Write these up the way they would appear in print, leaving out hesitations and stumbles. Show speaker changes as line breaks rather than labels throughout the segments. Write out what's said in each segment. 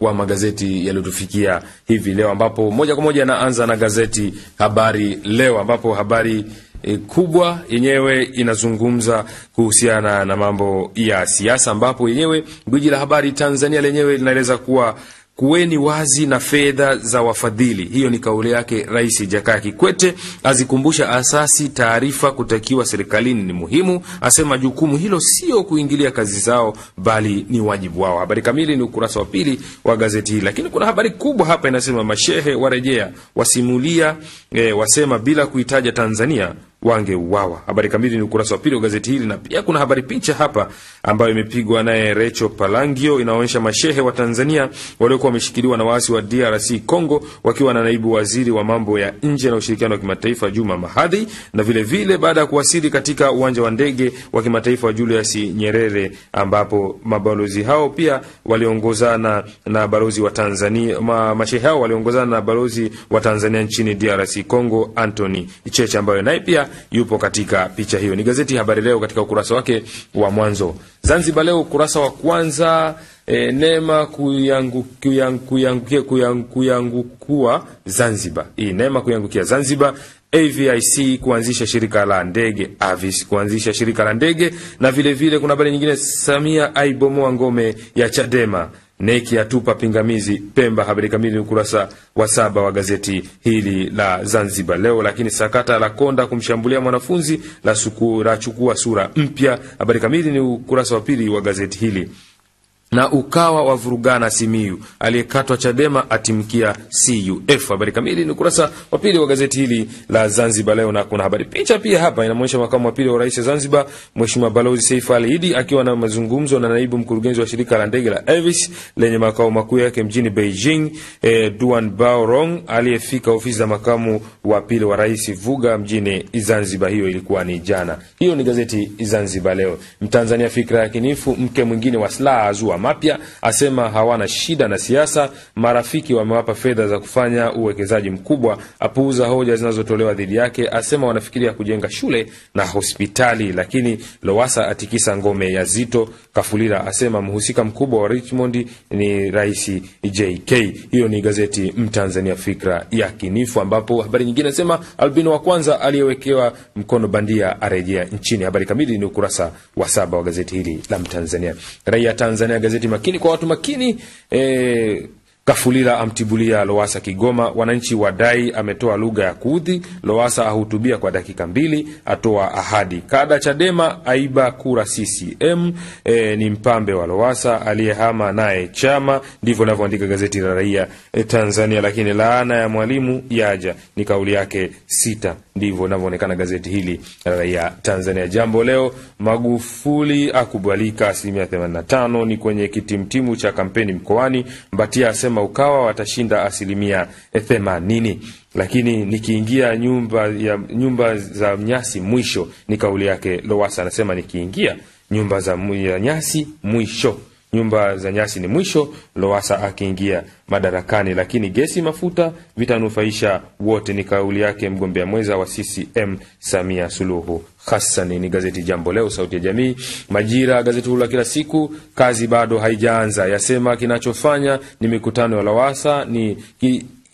wa magazeti yaliyotufikia hivi leo, ambapo moja kwa moja naanza na gazeti Habari Leo, ambapo habari kubwa yenyewe inazungumza kuhusiana na mambo ya siasa, ambapo yenyewe gwiji la habari Tanzania lenyewe linaeleza kuwa kuweni wazi na fedha za wafadhili. Hiyo ni kauli yake Rais Jakaya Kikwete, azikumbusha asasi taarifa kutakiwa serikalini ni muhimu, asema jukumu hilo sio kuingilia kazi zao bali ni wajibu wao. Habari kamili ni ukurasa wa pili wa gazeti hili, lakini kuna habari kubwa hapa inasema mashehe warejea, wasimulia wasema bila kuitaja Tanzania wangeuawa. Habari kamili ni ukurasa wa pili wa gazeti hili, na pia kuna habari picha hapa ambayo imepigwa naye Recho Palangio, inaonyesha mashehe wa Tanzania waliokuwa wameshikiliwa na waasi wa DRC Congo wakiwa na naibu waziri wa mambo ya nje na ushirikiano wa kimataifa Juma Mahadhi, na vile vile baada ya kuwasili katika uwanja wa ndege wa kimataifa wa Julius Nyerere, ambapo mabalozi hao pia waliongozana na balozi wa Tanzania. Mashehe hao waliongozana na balozi wa Tanzania nchini DRC Congo Anthony Cheche, ambaye naye pia yupo katika picha hiyo. Ni gazeti Habari Leo katika ukurasa wake wa mwanzo. Zanzibar Leo ukurasa wa kwanza, neema kuyangukua Zanzibar. Hii neema kuyangukia Zanzibar. AVIC kuanzisha shirika la ndege, Avis kuanzisha shirika la ndege, na vile vile kuna habari nyingine, Samia aibomoa ngome ya Chadema, Neki atupa pingamizi Pemba. Habari kamili ukurasa wa 7 wa gazeti hili la Zanzibar Leo. Lakini sakata la Konda kumshambulia mwanafunzi la chukua sura mpya. Habari kamili ni ukurasa wa 2 wa gazeti hili. Na Ukawa wa vurugana Simiyu, aliyekatwa Chadema atimkia CUF. Habari kamili ni ukurasa wa 2 wa gazeti hili la Zanzibar Leo, na kuna habari picha pia hapa inaonyesha makamu wa pili wa rais Zanzibar Mheshimiwa Balozi Saif Ali Idi akiwa na mazungumzo na naibu mkurugenzi wa shirika la ndege la Avis lenye makao makuu yake mjini Beijing, Duan Baorong, aliyefika ofisi za makamu wa pili wa rais Vuga mjini Zanzibar. Hiyo ilikuwa ni jana. Hiyo ni gazeti Zanzibar Leo. Mtanzania fikra ya kinifu, mke mwingine wa Slaa azua mapya, asema hawana shida na siasa, marafiki wamewapa fedha za kufanya uwekezaji mkubwa, apuuza hoja zinazotolewa dhidi yake, asema wanafikiria kujenga shule na hospitali. Lakini Lowassa atikisa ngome ya Zito. Kafulira asema mhusika mkubwa wa Richmond ni Rais JK. Hiyo ni gazeti Mtanzania fikra ya kinifu, ambapo habari nyingine nasema albino wa kwanza aliyewekewa mkono bandia arejea nchini. Habari kamili ni ukurasa wa 7 wa gazeti hili la Mtanzania. Raia Tanzania, gazeti makini kwa watu makini. Kafulira amtibulia Lowassa Kigoma, wananchi wadai ametoa lugha ya kuudhi. Lowassa ahutubia kwa dakika 2, atoa ahadi. Kada Chadema aiba kura CCM, ni mpambe wa Lowassa aliyehama naye chama. Ndivyo linavyoandika gazeti la Raia Tanzania. Lakini laana ya mwalimu yaja, ni kauli yake 6. Ndivyo linavyoonekana gazeti hili la Raia Tanzania. Jambo Leo, Magufuli akubalika 85%, ni kwenye kitimtimu cha kampeni mkoani. Mbatia asema Ukawa watashinda 80%. Lakini nikiingia nyumba za nyasi mwisho, ni kauli yake Lowassa, anasema nikiingia nyumba za nyasi mwisho. Nyumba za nyasi ni mwisho, Lowassa akiingia madarakani. Lakini gesi mafuta vitanufaisha wote, ni kauli yake mgombea mwenza wa CCM Samia Suluhu Hassan. Ni gazeti Jambo Leo, sauti ya jamii. Majira, gazeti la kila siku, kazi bado haijaanza, yasema kinachofanya ni mikutano ya Lowassa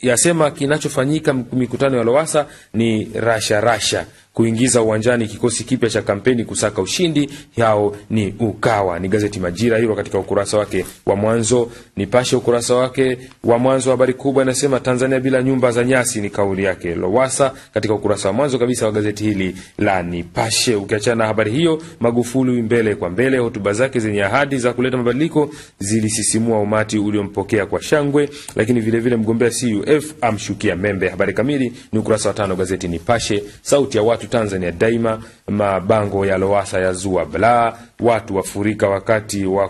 yasema kinachofanyika mikutano ya Lowassa ni rasha kuingiza uwanjani kikosi kipya cha kampeni kusaka ushindi, yao ni Ukawa. Ni gazeti Majira hilo katika ukurasa wake wa mwanzo. Nipashe ukurasa wake wa mwanzo, habari kubwa inasema Tanzania bila nyumba za nyasi, ni kauli yake Lowassa katika ukurasa wa mwanzo kabisa wa gazeti hili la Nipashe. Ukiachana habari hiyo, Magufuli mbele kwa mbele, hotuba zake zenye ahadi za kuleta mabadiliko zilisisimua umati uliompokea kwa shangwe. Lakini vile vile mgombea CUF amshukia Membe. Habari kamili ni ukurasa wa 5 gazeti Nipashe. Sauti ya watu Tanzania Daima, mabango ya Lowassa ya zua bala, watu wafurika wakati wa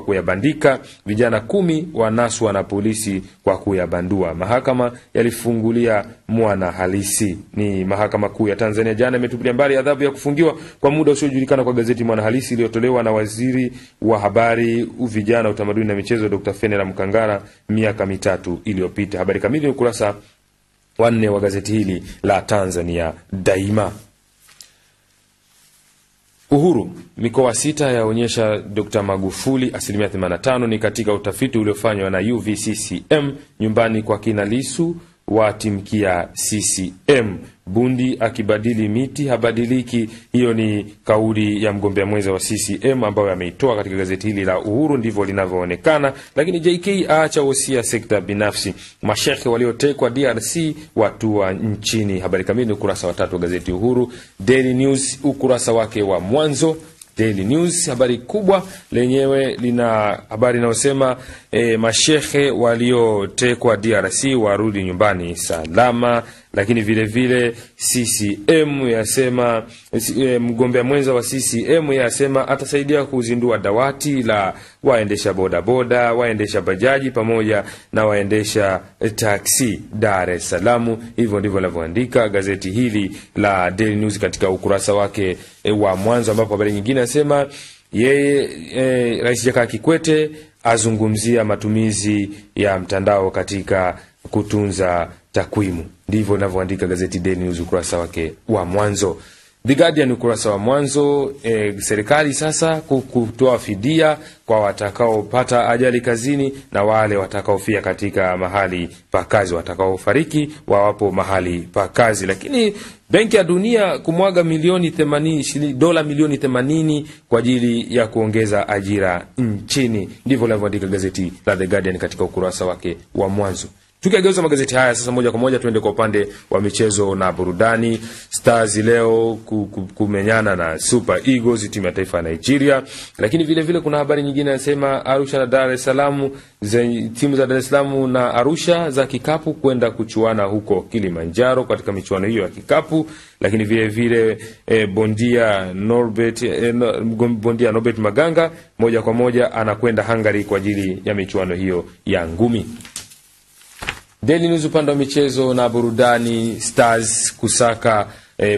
kuyabandika, vijana 10 wanaswa na polisi kwa kuyabandua, mahakama yalifungulia mwana halisi. Ni mahakama kuu ya Tanzania jana imetupilia mbali adhabu ya kufungiwa kwa muda usiojulikana kwa gazeti Mwana Halisi iliyotolewa na waziri wa habari, vijana, utamaduni na michezo Dr. Fenera Mkangara miaka 3 iliyopita. Habari kamili ukurasa wa 4 wa gazeti hili la Tanzania Daima. Uhuru, mikoa 6 yaonyesha Dr. Magufuli 85% ni katika utafiti uliofanywa na UVCCM. Nyumbani kwa kina Lissu watimkia CCM. Bundi akibadili miti habadiliki. Hiyo ni kauli ya mgombea mwenza wa CCM ambayo ameitoa katika gazeti hili la Uhuru, ndivyo linavyoonekana. Lakini JK aacha wosia sekta binafsi. Mashehe waliotekwa DRC watua nchini. Habari kamili ukurasa wa 3 wa gazeti Uhuru. Daily News ukurasa wake wa mwanzo. Daily News, habari kubwa lenyewe lina habari inayosema mashehe waliotekwa DRC warudi nyumbani salama. Lakini vile vile CCM yasema, mgombea mwenza wa CCM yasema atasaidia kuzindua dawati la waendesha bodaboda, waendesha bajaji pamoja na waendesha taksi Dar es Salaam. Hivyo ndivyo linavyoandika gazeti hili la Daily News katika ukurasa wake wa mwanzo, ambapo habari nyingine nasema yeye Rais Jakaya Kikwete azungumzia matumizi ya mtandao katika kutunza takwimu. Ndivyo linavyoandika gazeti Daily News ukurasa wake wa mwanzo. The Guardian ukurasa wa mwanzo, serikali sasa kutoa fidia kwa watakaopata ajali kazini na wale watakaofia katika mahali pa kazi, watakaofariki wawapo mahali pa kazi. Lakini Benki ya Dunia kumwaga dola milioni 80 kwa ajili ya kuongeza ajira nchini. Ndivyo linavyoandika gazeti la The Guardian katika ukurasa wake wa mwanzo. Tukigeuza magazeti haya sasa moja kwa moja tuende kwa upande wa michezo na burudani. Stars leo kumenyana na Super Eagles, timu ya taifa ya Nigeria. Lakini vile vile kuna habari nyingine inasema Arusha na Dar es Salaam, timu za Dar es Salaam na Arusha za kikapu kwenda kuchuana huko Kilimanjaro katika michuano hiyo ya kikapu. Lakini vile vile bondia Norbert Maganga moja kwa moja anakwenda Hungary kwa ajili ya michuano hiyo ya ngumi. Daily News upande wa michezo na burudani. Stars kusaka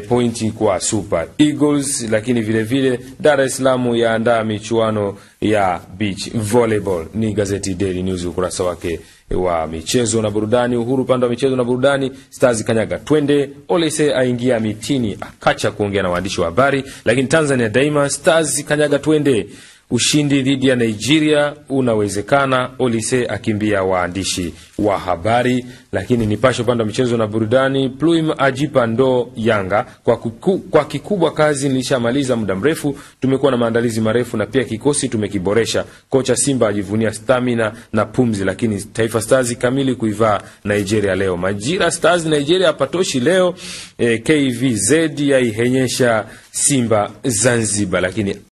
pointi kwa Super Eagles. Lakini vile vile Dar es Salaam yaandaa michuano ya beach volleyball. Ni gazeti Daily News ukurasa wake wa michezo na burudani. Uhuru upande wa michezo na burudani. Stars kanyaga twende, Olise aingia mitini akacha kuongea na waandishi wa habari. Lakini Tanzania Daima, Stars kanyaga twende, ushindi dhidi ya Nigeria unawezekana, Olise akimbia waandishi wa habari. Lakini Nipashe upande wa michezo na burudani. Pluim ajipa ndo Yanga kwa kikubwa kazi nilishamaliza muda mrefu, tumekuwa na maandalizi marefu na pia kikosi tumekiboresha. Kocha Simba ajivunia stamina na pumzi. Lakini Taifa Stars kamili kuivaa Nigeria leo. Majira Stars Nigeria hapatoshi leo. KVZ yaihenyesha Simba Zanzibar. Lakini